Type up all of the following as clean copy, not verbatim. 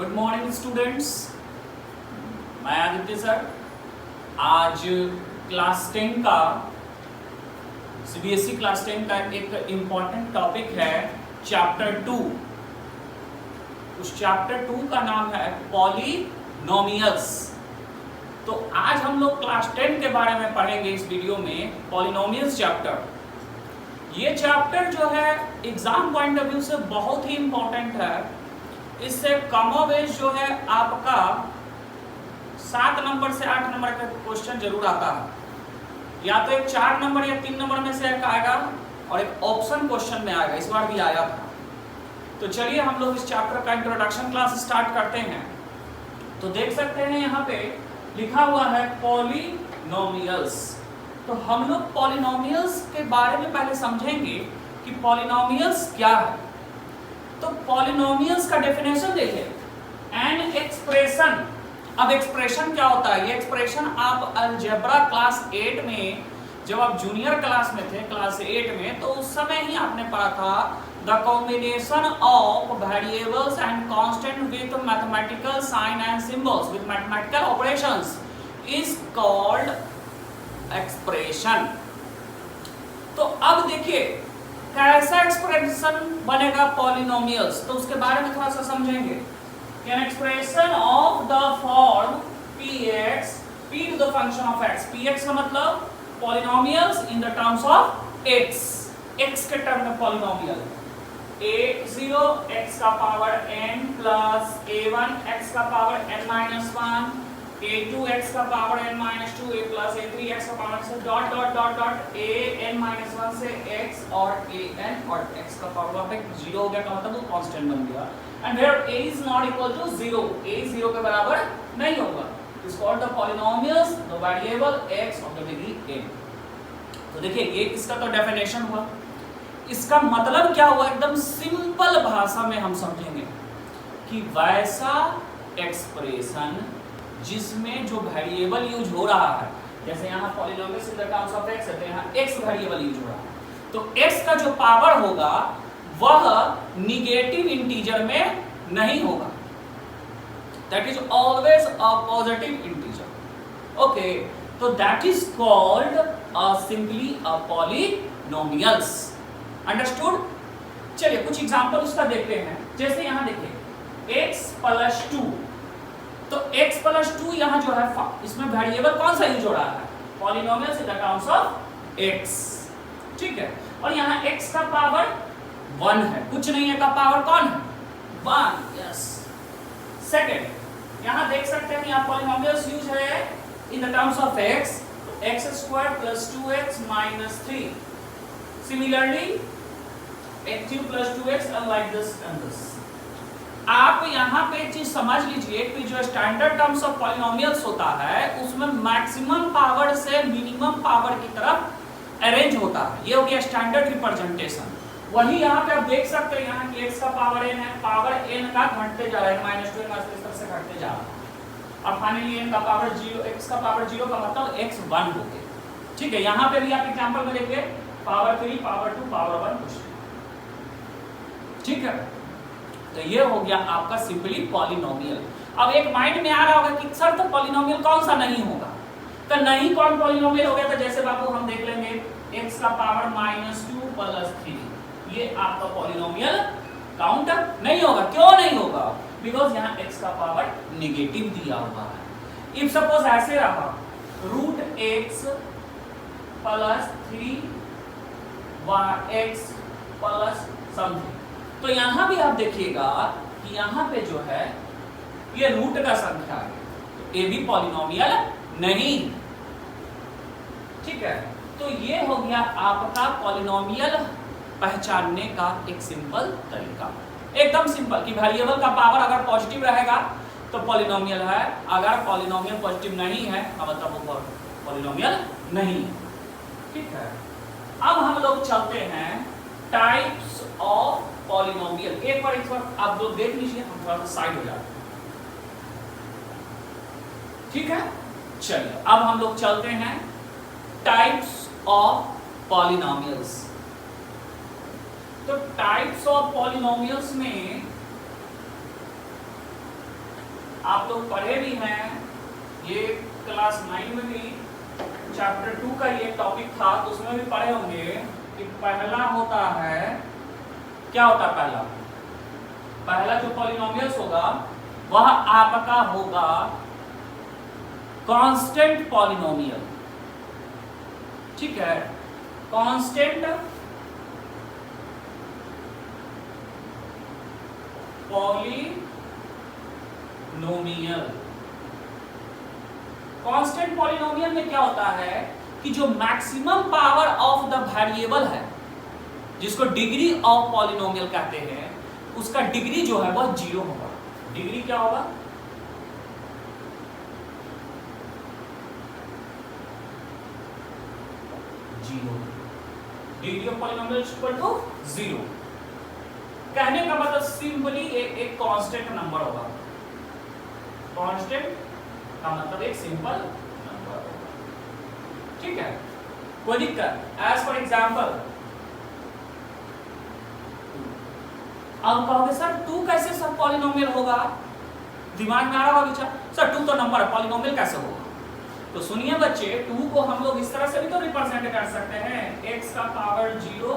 Good morning students, मैं Aditya sir. आज class 10 का सीबीएसई क्लास 10 का एक इम्पॉर्टेंट टॉपिक है चैप्टर 2। उस चैप्टर 2 का नाम है पॉलिनोमियल्स। तो आज हम लोग क्लास 10 के बारे में पढ़ेंगे इस वीडियो में, पॉलिनोमियल्स चैप्टर। ये चैप्टर जो है एग्जाम पॉइंट ऑफ व्यू से बहुत ही इम्पोर्टेंट है। इससे कमोबेश जो है आपका 7 नंबर से 8 नंबर का क्वेश्चन जरूर आता है। या तो एक 4 नंबर या 3 नंबर में से एक आएगा और एक ऑप्शन क्वेश्चन में आएगा। इस बार भी आया था। तो चलिए हम लोग इस चैप्टर का इंट्रोडक्शन क्लास स्टार्ट करते हैं। तो देख सकते हैं यहाँ पे लिखा हुआ है पॉलिनोमियल्स। तो हम लोग पॉलिनोमियल्स के बारे में पहले समझेंगे कि पॉलिनोमियल्स क्या है। तो पॉलिनोमियल्स का डेफिनेशन देखें, एन एक्सप्रेशन। अब एक्सप्रेशन क्या होता है? ये एक्सप्रेशन आप अलजेब्रा क्लास 8 में, जब आप जूनियर क्लास में थे, क्लास 8 में, तो उस समय ही आपने पढ़ा था the combination of variables and constant with mathematical sign and symbols with mathematical operations is called expression. तो अब देखिए कैसा एक्सप्रेशन बनेगा पॉलिनोमियल्स, तो उसके बारे में थोड़ा सा समझेंगे। An expression of the form px, p to the function of x, px का मतलब polynomials in the terms of x, x के टर्म में पॉलिनोमियल a0 x का power n plus a1 x का power n minus 1, a2 x का power n minus 2, a plus a3 x का power से dot dot dot dot a n minus 1 से x और a n और x का power वहाँ पे 0 हो गया, का मतलब वो कांस्टेंट बन गया। And where a is not equal to 0, a 0 के बराबर नहीं होगा। Is called the polynomials, the variable x of the degree n। तो देखिए ये इसका तो डेफिनेशन हुआ। इसका मतलब क्या हुआ? एकदम सिंपल भाषा में हम समझेंगे कि वैसा एक्सप्रेशन जिसमें जो वेरिएबल यूज हो रहा है, जैसे यहाँ polynomials in the terms of x है, तो यहाँ x वेरिएबल यूज हो रहा है, तो x का जो पावर होगा वह निगेटिव इंटीजर में नहीं होगा। That is always a positive integer. Okay, तो that is called simply a polynomials. Understood? चलिए कुछ एग्जांपल उसका देखते हैं। जैसे यहाँ देखिए x प्लस 2, तो x प्लस 2 यहाँ जो है इसमें वेरिएबल कौन सा यूज हो रहा है? Polynomials in the terms of x। ठीक है, और यहाँ x का पावर 1 है, कुछ नहीं है, का पावर कौन है? 1। यस। सेकंड, यहाँ देख सकते हैं यहाँ पॉलिनोमियल्स यूज है in the terms of x, तो x² plus 2x minus 3। Similarly x³ plus 2x and like this and this। आप यहाँ पे एक चीज समझ लीजिए कि जो स्टैंडर्ड टर्म्स ऑफ पॉलिनोमियल्स होता है उसमें मैक्सिमम पावर से मिनिमम पावर की तरफ अरेंज होता है। ये हो गया स्टैंडर्ड रिप्रेजेंटेशन। वही यहाँ पे आप देख सकते हैं यहाँ कि x का पावर n है, पावर n का घटते जा रहा है, -2 इस तरह से घटते जा रहा है। अब फाइनली n का पावर 0, x का पावर 0 का मतलब x 1 हो गया। ठीक है, यहाँ पे भी आप एग्जांपल में देखिए पावर 3, पावर 2, पावर 1 कुछ। ठीक है, तो ये हो गया आपका सिंपली पॉलिनोमियल। अब एक माइंड में आ रहा होगा कि सर तो पॉलिनोमियल कौन सा नहीं होगा? तो नहीं कौन पॉलिनोमियल हो गया? तो जैसे बाबू हम देख लेंगे x का पावर -2 प्लस 3, ये आपका पॉलिनोमियल काउंट नहीं होगा। क्यों नहीं होगा? बिकॉज यहाँ x का पावर निगेटिव दिया हुआ है। इफ सपोज ऐसे रहा √x plus 3x plus something, तो यहाँ भी आप देखिएगा कि यहाँ पे जो है ये रूट का संख्या है, तो ये भी पॉलिनोमियल नहीं। ठीक है, तो ये हो गया आपका पॉलिनोमियल पहचानने का एक सिंपल तरीका, एकदम सिंपल, कि वेरिएबल का पावर अगर पॉजिटिव रहेगा तो पॉलिनोमियल है, अगर पॉलिनोमियल पॉजिटिव नहीं है मतलब वो पॉलिनोमियल नहीं है। ठीक है, अब हम लोग चलते हैं टाइप्स ऑफ पॉलिनोमियल। एक बार आप लोग देख लीजिए, हम थोड़ा सा साइड हो जाते हैं। ठीक है, चलिए अब हम लोग चलते हैं टाइप्स ऑफ पॉलिनोमियल्स। तो टाइप्स ऑफ पॉलिनोमियल्स में आप लोग पढ़े भी हैं, ये क्लास 9 में भी चैप्टर 2 का ये टॉपिक था, तो उसमें भी पढ़े होंगे कि पहला होता है, क्या होता है पहला जो पॉलिनोमियल्स होगा वह आपका होगा कांस्टेंट पॉलिनोमियल। ठीक है, कांस्टेंट पॉलिनोमियल। कांस्टेंट पॉलिनोमियल में क्या होता है कि जो maximum power of the variable है, जिसको डिग्री ऑफ पॉलिनोमियल कहते हैं, उसका डिग्री जो है वह 0 होगा। डिग्री क्या होगा? 0। Degree of polynomial equal to 0। कहने का मतलब सिंपली एक कांस्टेंट नंबर होगा। कांस्टेंट का मतलब एक सिंपल नंबर होगा। ठीक है, कोई दिक्कत? एज फॉर एग्जांपल, अब कहोगे सर 2 कैसे सब पॉलिनोमियल होगा? दिमाग में आ रहा होगा विचार, सर 2 तो नंबर है, पॉलिनोमियल कैसे होगा? तो सुनिए बच्चे, 2 को हम लोग इस तरह से भी तो रिप्रेजेंट कर सकते हैं, x का पावर 0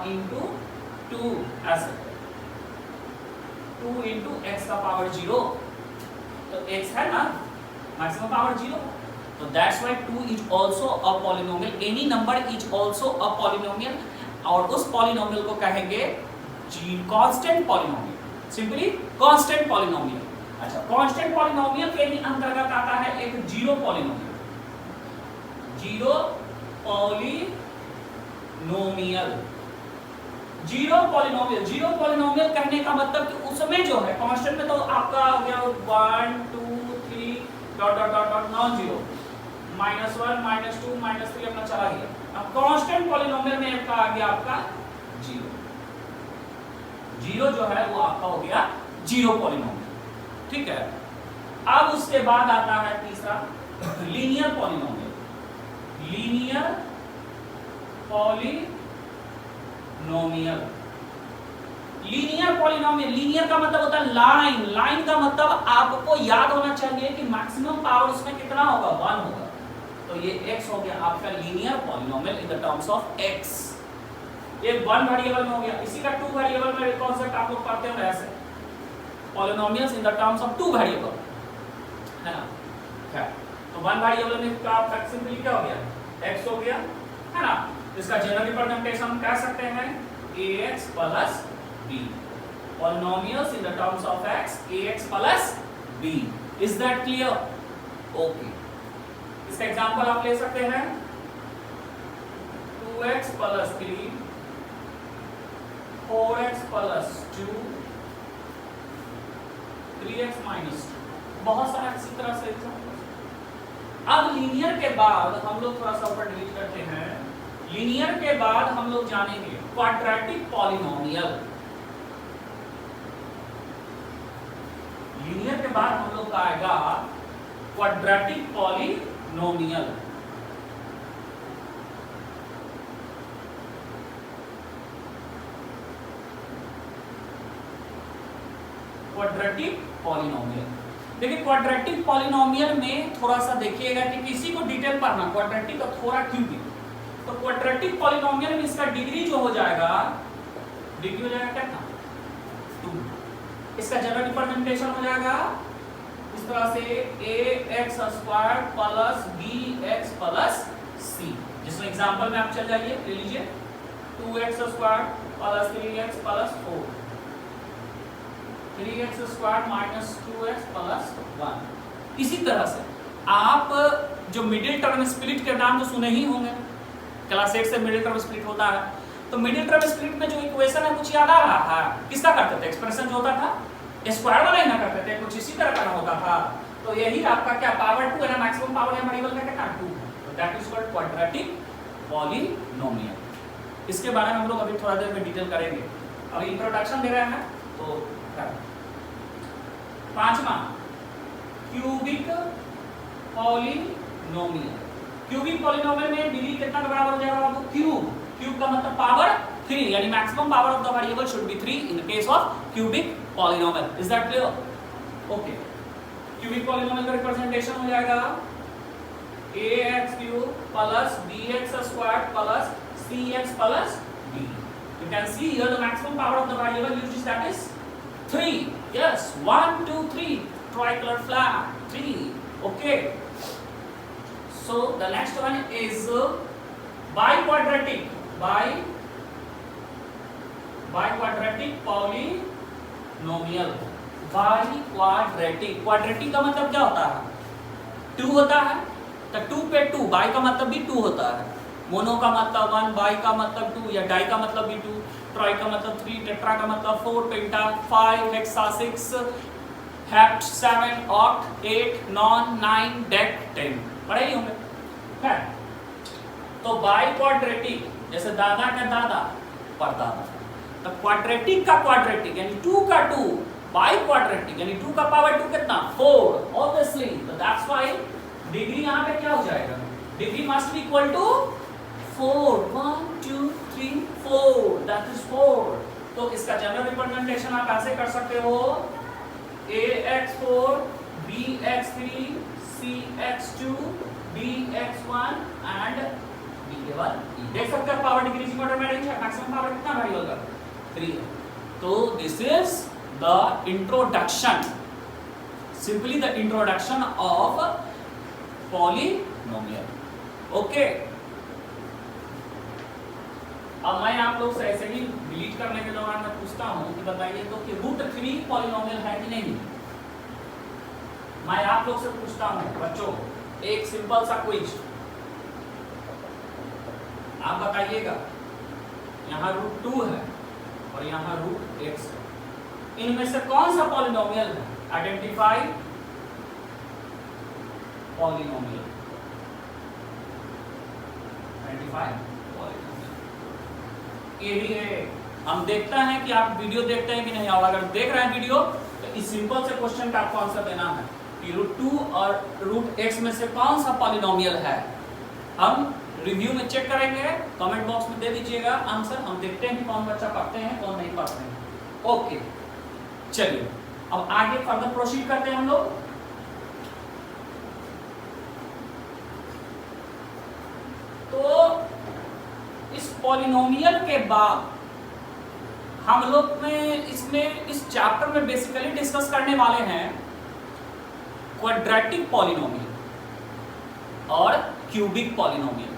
इंटू 2 ऐसे, 2 इंटू x का पावर 0, तो x है ना मैक्सिमम पावर 0, तो that's why 2 is also a polynomial. Any number is also a polynomial, और उस पॉलिनोमियल को कहेंगे constant polynomial, simply constant polynomial. अच्छा, कांस्टेंट पॉलिनोमियल के ही अंतर्गत आता है एक zero polynomial. Zero polynomial, zero polynomial, zero polynomial कहने का मतलब कि उसमें जो है कांस्टेंट में तो आपका हो गया 1 2 3 dot dot dot dot non zero, -1 -2 -3 अपना चला गया। अब कांस्टेंट पॉलिनोमियल में आपका आ गया आपका जीरो। जीरो जो है वो आपका हो गया जीरो पॉलिनोमियल। ठीक है, अब उसके बाद आता है तीसरा linear polynomial. Linear polynomial, linear polynomial, linear का मतलब होता है लाइन। लाइन का मतलब आपको याद होना चाहिए कि मैक्सिमम पावर उसमें कितना होगा? 1 होगा। तो ये x हो गया आपका linear polynomial in the terms of x। ये 1 वेरिएबल में हो गया। इसी का 2 वेरिएबल में कॉन्सेप्ट आप लोग पढ़ते हो ऐसे, polynomials in the terms of 2 variable, है ना? है तो 1 वेरिएबल में का सिंपली क्या हो गया? x हो गया, है ना? इसका जनरल रिप्रेजेंटेशन हम कह सकते हैं ax plus b। Polynomials in the terms of x, ax plus b। Is that clear? Okay, इसका एग्जांपल आप ले सकते हैं 2x plus 3, 4x plus 2, 3x minus 2, बहुत सारा इसी तरह से एग्जांपल। अब लीनियर के बाद हम लोग थोड़ा सा ऊपर डिलीट करते हैं। लीनियर के बाद हम लोग जानेंगे क्वाड्रेटिक पॉलिनोमियल। लीनियर के बाद हम लोग का आएगा क्वाड्रेटिक पॉलिनोमियल। क्वाड्रेटिक पॉलिनोमियल, देखिए क्वाड्रेटिक पॉलिनोमियल में थोड़ा सा देखिएगा कि किसी को डिटेल पढ़ना क्वाड्रेटिक और थोड़ा क्यूबिक। तो क्वाड्रेटिक पॉलिनोमियल में इसका डिग्री जो हो जाएगा, डिग्री हो जाएगा कितना? 2। इसका जनरल रिप्रेजेंटेशन हो जाएगा इस तरह से ax square plus bx plus c। जिसमें एग्जांपल में आप चल जाइए, ले लीजिए 2x square plus 3x plus 4, 3x square minus 2x plus 1। इसी तरह से आप जो मिडिल टर्म स्प्लिट के नाम तो सुने ही होंगे, क्लास 8 से मिडिल टर्म स्प्लिट होता है। तो मिडिल टर्म स्प्लिट में जो इक्वेशन है कुछ याद आ रहा है? किसका करते थे? एक्सप्रेशन जो होता था स्क्वायर वाला ही ना करते थे, कुछ इसी तरह का होता था। तो यही आपका क्या पावर 2 है ना, मैक्सिमम पावर है वेरिएबल का कितना? 2। तो that is called quadratic polynomial. इसके बारे में हम लोग अभी थोड़ा देर में डिटेल करेंगे। अभी इंट्रोडक्शन दे रहे हैं तो पांचवा क्यूबिक पॉलिनोमियल। क्यूबिक पॉलिनोमियल में डिग्री कितना के बराबर हो जाएगा बाबू? क्यूब। क्यूब का मतलब पावर 3, यानी maximum power of the variable should be 3 in case of cubic polynomial. Is that clear? Okay, cubic polynomial का रिप्रेजेंटेशन हो जाएगा ax³ plus bx² plus cx plus d. You can see here the maximum power of the variable used, that is 3. Yes, 1 2 3 tricolor flag 3. Okay, so the next one is biquadratic polynomial. Biquadratic, quadratic का मतलब क्या होता है? 2 होता है, तो 2 पे 2, by का मतलब भी 2 होता है, मोनो का मतलब 1, बाई का मतलब 2, या डाई का मतलब भी 2, ट्राई का मतलब 3, टेट्रा का मतलब 4, पेंटा 5, hexa 6, hept 7, oct 8, non 9, deck 10. पढ़े ही होंगे है. तो बाई क्वाड्रेटिक जैसे दादा का दादा परदादा, तो क्वाड्रेटिक का क्वाड्रेटिक यानी 2 का 2, बाई क्वाड्रेटिक यानी 2 का पावर 2 कितना 4 ऑब्वियसली. तो दैट्स व्हाई डिग्री यहाँ पे क्या हो जाएगा, degree must be equal to 4. 1 2 3 4, that is 4. तो इसका जनरल रिप्रेजेंटेशन आप ऐसे कर सकते हो ax4 bx3 cx2 dx1 and dk1. देख सकते हैं पावर डिक्रीजिंग ऑर्डर में रहेंगे. मैक्सिमम पावर कितना वेरिएबल का 3 है. तो this is the introduction, simply the introduction of polynomial. Okay, अब मैं आप लोग से ऐसे ही डिलीट करने के दौरान मैं पूछता हूं कि बताइए तो कि √3 पॉलिनोमियल है कि नहीं. मैं आप लोग से पूछता हूं बच्चों, एक सिंपल सा क्विज, आप बताइएगा. यहाँ √2 है और यहाँ √x है, इनमें से कौन सा पॉलिनोमियल है? Identify polynomial. Identify polynomial. यही है. हम देखते हैं कि आप वीडियो देखते हैं कि नहीं, और अगर देख रहे हैं वीडियो तो इस सिंपल से क्वेश्चन का आपको आंसर देना है कि √2 और √x में से कौन सा पॉलिनोमियल है. हम रिव्यू में चेक करेंगे, कमेंट बॉक्स में दे दीजिएगा आंसर. हम देखते हैं कि कौन बच्चा पढ़ते हैं कौन नहीं पढ़ते हैं. ओके, चलिए अब आगे फर्दर प्रोसीड करते हैं हम लोग. तो इस पॉलिनोमियल के बाद हम लोग में इसमें इस चैप्टर में बेसिकली डिस्कस करने वाले हैं क्वाड्रेटिक पॉलिनोमियल और क्यूबिक पॉलिनोमियल.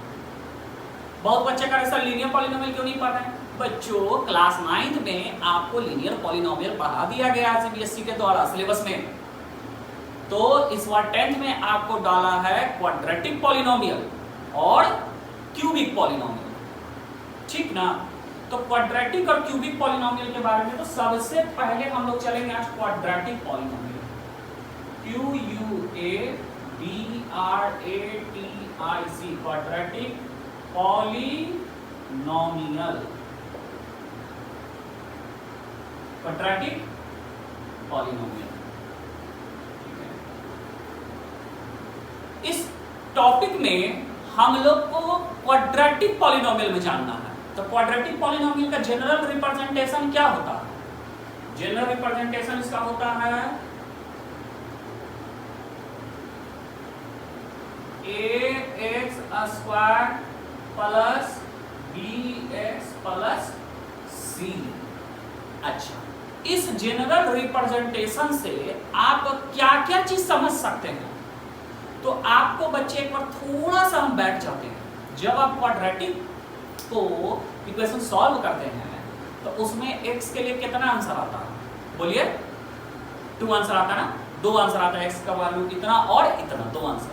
बहुत बच्चे का ऐसा लीनियर पॉलिनोमियल क्यों नहीं पढ़ रहे हैं? बच्चों क्लास 9th में आपको लीनियर पॉलिनोमियल पढ़ा दिया गया है सीबीएसई के द्वारा सिलेबस में. तो इस बार 10th में आपको डाला है क्वाड्रेटिक पॉलिनोमियल और क्यूबिक पॉलिनोमियल. ठीक ना? तो क्वाड्रेटिक और क्यूबिक पॉलिनोमियल के बारे में तो सबसे पहले हम लोग चलेंगे आज quadratic polynomial. QUADRATIC quadratic polynomial. Quadratic polynomial. इस टॉपिक में हम लोग को क्वाड्रेटिक पॉलिनोमियल में जानना है. तो क्वाड्रेटिक पॉलिनोमियल का जनरल रिप्रेजेंटेशन क्या होता है? जनरल रिप्रेजेंटेशन इसका होता है ax² plus bx plus c. अच्छा, इस जनरल रिप्रेजेंटेशन से आप क्या क्या चीज समझ सकते हैं? तो आपको बच्चे एक बार थोड़ा सा हम बैठ जाते हैं. जब आप क्वाड्रेटिक को इक्वेशन सॉल्व करते हैं तो उसमें x के लिए कितना आंसर आता है? बोलिए. 2 आंसर आता है ना? 2 आंसर आता है. x का वैल्यू इतना और इतना, 2 आंसर.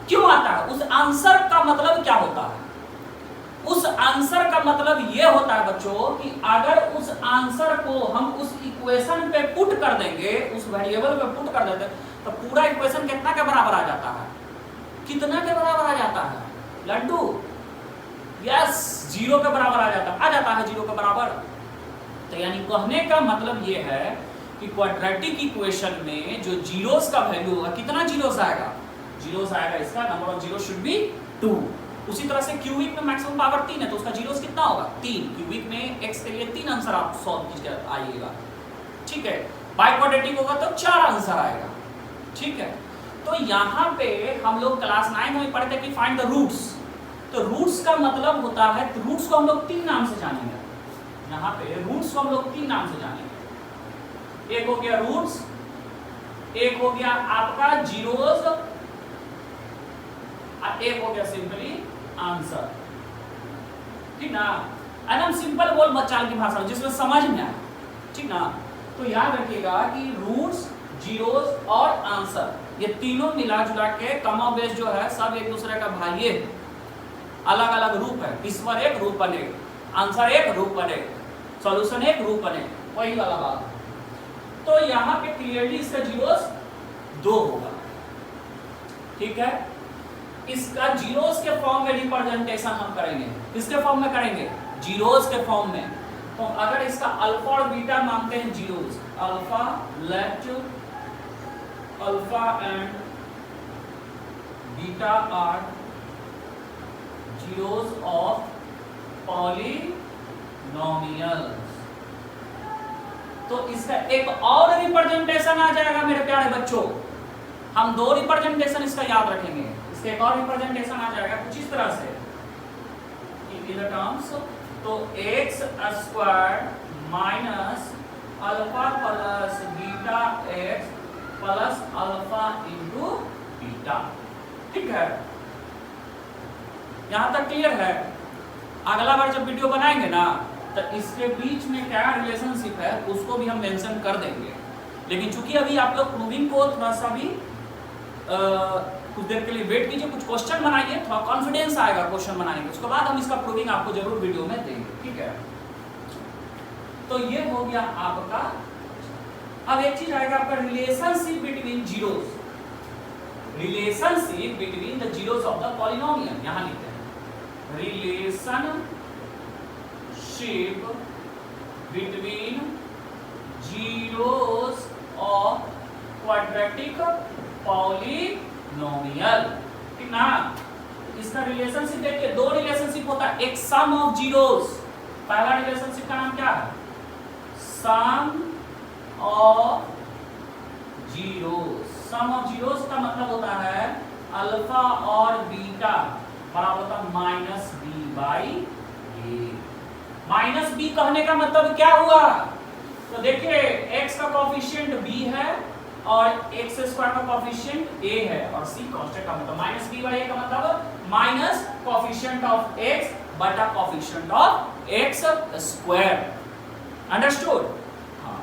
क्यों आता है? उस आंसर का मतलब क्या होता है? उस आंसर का मतलब यह होता है बच्चों कि अगर उस आंसर को हम उस इक्वेशन पे पुट कर देंगे, उस वेरिएबल पे पुट कर देते तो पूरा इक्वेशन कितना के बराबर आ जाता है? कितना के बराबर आ जाता है लड्डू? यस, 0 के बराबर आ जाता है 0 के बराबर. तो यानी कहने का मतलब ये है कि क्वाड्रेटिक इक्वेशन में जो जीरोस का वैल्यू होगा, कितना जीरोस आएगा? जीरोस आएगा. इसका number of zero should be 2. उसी तरह से क्यूबिक में मैक्सिमम पावर 3 है तो उसका जीरोस कितना होगा? 3. क्यूबिक में x के लिए 3 आंसर आप सॉल्व कीजिए आइएगा. ठीक है. बाइक्वाड्रेटिक होगा तो 4 आंसर आएगा। ठीक है, तो यहाँ पे हम लोग क्लास 9 में पढ़ते कि फाइंड द रूट्स। तो रूट्स का मतलब होता है, रूट्स को हम लोग 3 नाम से जानेंगे। यहाँ पे रूट्स को हम लोग 3 नाम से जानेंगे। एक हो गया रूट्स, एक हो गया आपका जीरोस, और एक हो गया सिंपली आंसर। ठीक ना, एकदम सिंपल बोल बच्चा की भाषा जिसमें समझ में आए। ठीक ना, तो याद रखिएगा कि रूट्स, जीरोस और आंसर ये तीनों मिला जुला के कमा बेस जो है सब एक दूसरे का भाई है, अलग अलग रूप है। ईश्वर एक रूप बने, आंसर एक रूप बने, सॉल्यूशन एक रूप बने, वही वाला बात। तो यहाँ पे क्लियरली इसका जीरोस 2 होगा। ठीक है, इसका जीरोस के फॉर्म में रिप्रेजेंटेशन हम करेंगे। किसके फॉर्म में करेंगे? जीरोस के फॉर्म में। तो अगर इसका अल्फा और बीटा मानते हैं zeros, alpha left, alpha and beta are zeros of polynomials, तो इसका एक और रिप्रेजेंटेशन आ जाएगा मेरे प्यारे बच्चों। हम 2 रिप्रेजेंटेशन इसका याद रखेंगे। इसका एक और रिप्रेजेंटेशन आ जाएगा कुछ इस तरह से इन द टर्म्स, तो x square minus alpha plus beta x plus alpha into beta. ठीक है, यहां तक क्लियर है? अगला बार जब वीडियो बनाएंगे ना तो इसके बीच में क्या रिलेशनशिप है उसको भी हम मेंशन कर देंगे। लेकिन चूंकि अभी आप लोग प्रूविंग को थोड़ा सा भी कुछ देर के लिए वेट कीजिए, कुछ क्वेश्चन बनाइए, थोड़ा कॉन्फिडेंस आएगा क्वेश्चन बनाने के, उसके बाद हम इसका प्रूविंग आपको जरूर वीडियो में देंगे। ठीक है, तो ये हो गया आपका। अब एक चीज आएगा आपका relationship between zeros, relationship between the zeros of the polynomial. यहां लिखते हैं relationship between zeros of quadratic polynomial. ठीक ना, इसका रिलेशनशिप देखिए, 2 रिलेशनशिप होता है। एक सम ऑफ जीरोस, पहला रिलेशनशिप का नाम क्या है? Sum of zeros. Sum of zeros का मतलब होता है अल्फा और बीटा बराबर होता है minus B by A. Minus B कहने का मतलब क्या हुआ? तो देखिए x का कोफिशिएंट b है और x स्क्वायर का कोफिशिएंट a है और c कांस्टेंट का मतलब माइनस b बाई a का मतलब माइनस कोफिशिएंट ऑफ x बटा coefficient of x square. Understood? हाँ।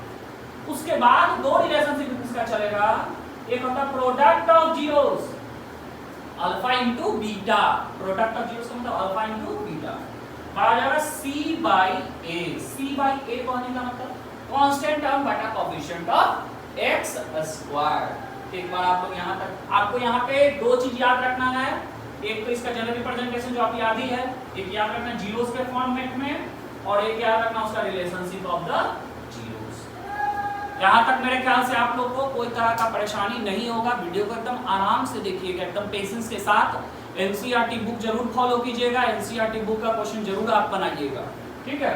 उसके बाद 2 रिलेशनशिप किसका चलेगा? एक होता है product of zeros, alpha into beta. Product of zeros का मतलब अल्फा इंटू बीटा आ जाएगा c by a। c by a कहने का मतलब कांस्टेंट टर्म बटा कोफिशिएंट ऑफ x स्क्वायर। एक बार आप लोग यहां तक, आपको यहां पे 2 चीज याद रखना है। एक तो इसका जनरल रिप्रेजेंटेशन जो आपकी याद ही है, एक याद रखना जीरोस के फॉर्मेट में, और एक याद रखना उसका रिलेशनशिप ऑफ द जीरोस। यहां तक मेरे ख्याल से आप लोग को कोई तरह का परेशानी नहीं होगा। वीडियो को एकदम आराम से देखिएगा, एकदम पेशेंस के साथ। एनसीईआरटी बुक जरूर फॉलो कीजिएगा, एनसीईआरटी बुक का क्वेश्चन जरूर आप बनाइएगा। ठीक है,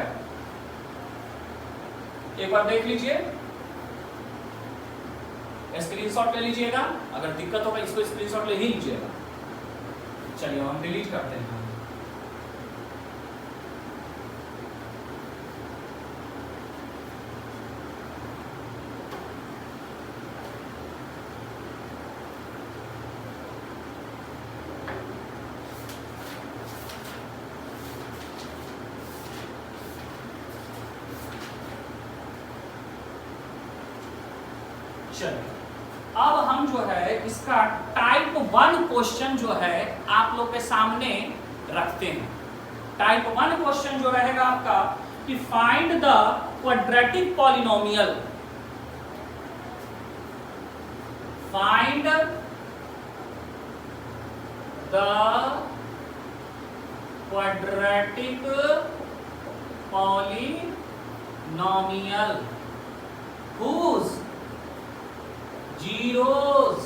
एक बार देख लीजिए, स्क्रीनशॉट ले लीजिएगा। अगर दिक्कत होगा इसको स्क्रीनशॉट ले ही लीजिएगा। चलिए हम डिलीट करते हैं। चलिए अब हम जो है इसका टाइप 1 क्वेश्चन जो है आप लोग के सामने रखते हैं। टाइप 1 क्वेश्चन जो रहेगा आपका कि find the quadratic polynomial. Find the quadratic polynomial whose zeros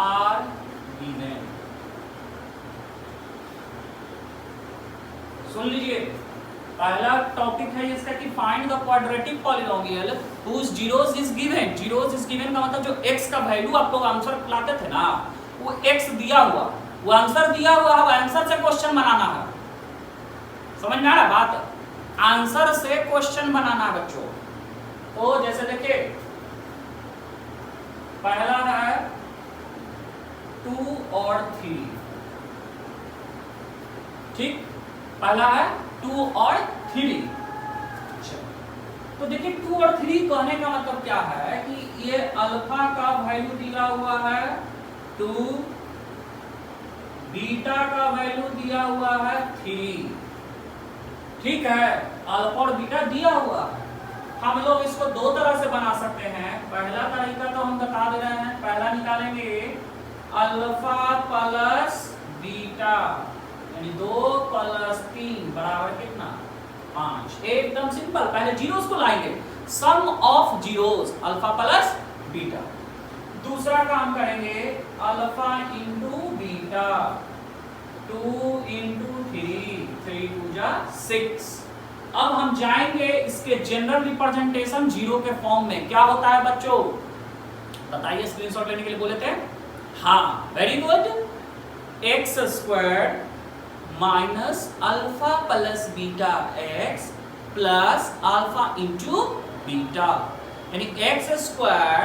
are given। सुन लीजिए, पहला टॉपिक है इसका कि find the quadratic polynomial whose zeros is given. Zeros is given का मतलब जो x का वैल्यू आप लोग आंसर लाते थे ना, वो x दिया हुआ, वो आंसर दिया हुआ है, आंसर से क्वेश्चन बनाना है। समझ में आ रहा बात? आंसर से क्वेश्चन बनाना है बच्चों। तो जैसे देखिए पहला है 2 और 3, ठीक, पहला है 2 और 3। तो देखिए 2 और 3 कहने का मतलब क्या है कि ये अल्फा का वैल्यू दिया हुआ है 2, बीटा का वैल्यू दिया हुआ है 3, ठीक है, अल्फा और बीटा दिया हुआ है। हम लोग इसको दो तरह से बना सकते हैं। पहला तरीका तो हम बता दे रहे हैं, पहला निकालेंगे अल्फा प्लस बीटा, यानी 2 प्लस 3 बराबर कितना 5। एकदम सिंपल, पहले जीरोस को लाएंगे, sum of zeros alpha plus beta. दूसरा काम करेंगे अल्फा इंटू बीटा, 2 इंटू 3, 3 2 जा 6। अब हम जाएंगे इसके जनरल रिप्रेजेंटेशन जीरो के फॉर्म में। क्या होता है बच्चों बताइए, स्क्रीनशॉट लेने के लिए बोले थे? हाँ, very good. X square minus alpha plus beta x plus alpha into beta, यानी x square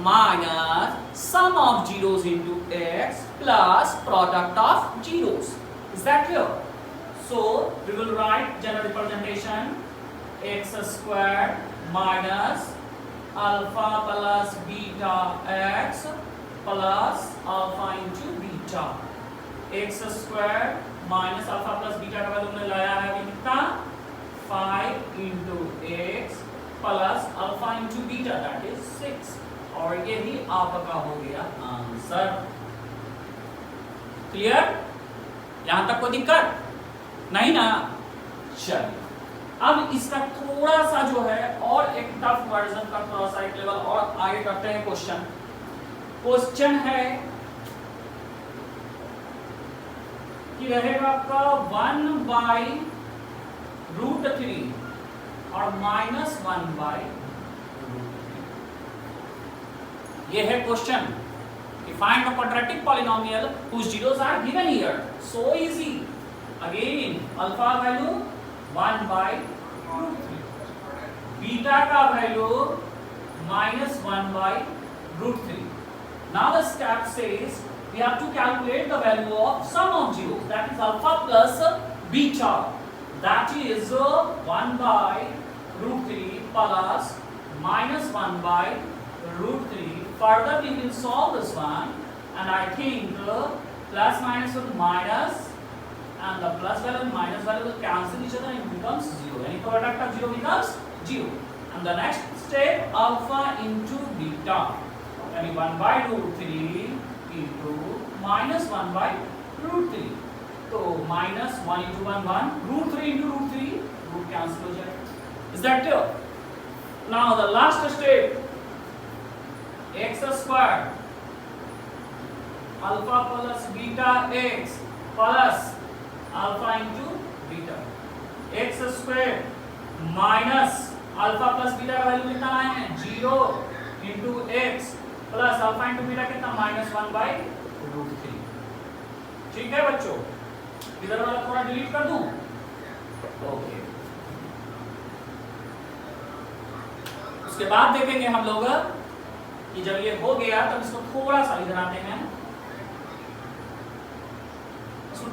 minus sum of zeros into x plus product of zeros. Is that clear? So we will write general representation x square minus alpha plus beta x plus alpha into beta। x square minus alpha plus beta का value हमने लाया है कितना 5 into x plus alpha into beta that is 6, और ये ही आपका हो गया आंसर। क्लियर? यहां तक कोई दिक्कत नहीं ना? चलिए अब इसका थोड़ा सा जो है और एक टफ वर्जन का थोड़ा सा एक लेवल और आगे करते हैं। क्वेश्चन है कि रहेगा आपका 1/√3 और -1/√3। ये है क्वेश्चन कि find the quadratic polynomial whose zeros are given here। So easy। Again alpha value 1/√3, beta का value -1/√3। Now the step says we have to calculate the value of sum of zeros, that is alpha plus beta, that is 1/√3 plus -1/√3। Further we will solve this one, and I think plus minus with minus and the plus value and minus value will cancel each other and it becomes 0. Any product of 0 becomes 0. And the next step alpha into beta, यानी 1/√3 into -1/√3। तो -1 into 1 1, √3 into √3 root cancel हो जाएगा। Is that clear? Now the last step, x square alpha plus beta x plus alpha into beta, x square minus alpha plus beta का value कितना आए हैं 0 into x plus alpha into beta कितना -1/√3। ठीक है बच्चों, इधर वाला थोड़ा डिलीट कर दूं। ओके, उसके बाद देखेंगे हम लोग कि जब ये हो गया तब इसको थोड़ा सा इधर आते हैं,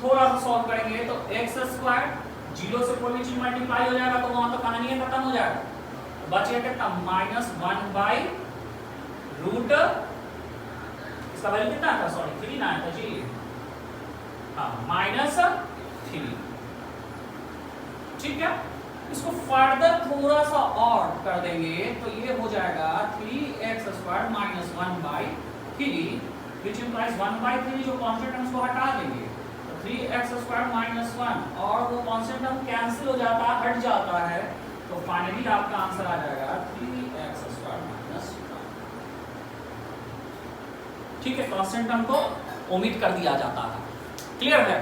थोड़ा सा सॉल्व करेंगे। तो एक्स स्क्वायर 0 से कोई भी चीज मल्टीप्लाई हो जाएगा तो वहां तो कहानी खत्म हो जाएगा। बच गया कितना -1/रूट, इसका वैल्यू कितना था, सॉरी 3 ना था जी, हाँ -3। ठीक है, इसको फर्दर थोड़ा सा और कर देंगे तो ये हो जाएगा 3x² -1/3, which implies 1/3 जो कांस्टेंट है उसको हटा देंगे, 3x² -1 और वो कांस्टेंट हम कैंसिल हो जाता है, हट जाता है, तो फाइनली आपका आंसर आ जाएगा 3x² -1। ठीक है, कांस्टेंट हमको ओमिट कर दिया जाता है। क्लियर है?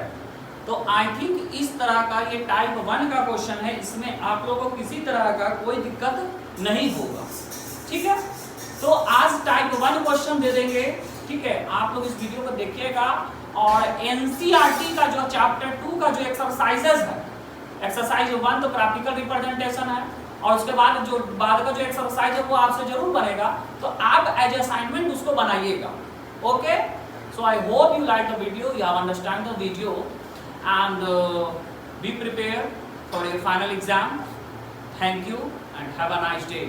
तो आई थिंक इस तरह का ये टाइप 1 का क्वेश्चन है, इसमें आप लोगों को किसी तरह का कोई दिक्कत नहीं होगा, ठीक है। तो आज टाइप 1 क्वेश्चन दे देंगे, ठीक है। आप लोग इस वीडियो को देखिएगा और एनसीईआरटी का जो चैप्टर 2 का जो एक्सरसाइजेस है, एक्सरसाइज 1 तो ग्राफिकल रिप्रेजेंटेशन है, और उसके बाद का जो एक्सरसाइज है वो आपसे जरूर बनेगा, तो आप एज असाइनमेंट उसको बनाइएगा, okay. So I hope you like the video, you have understand the video and be prepared for your final exam. Thank you and have a nice day.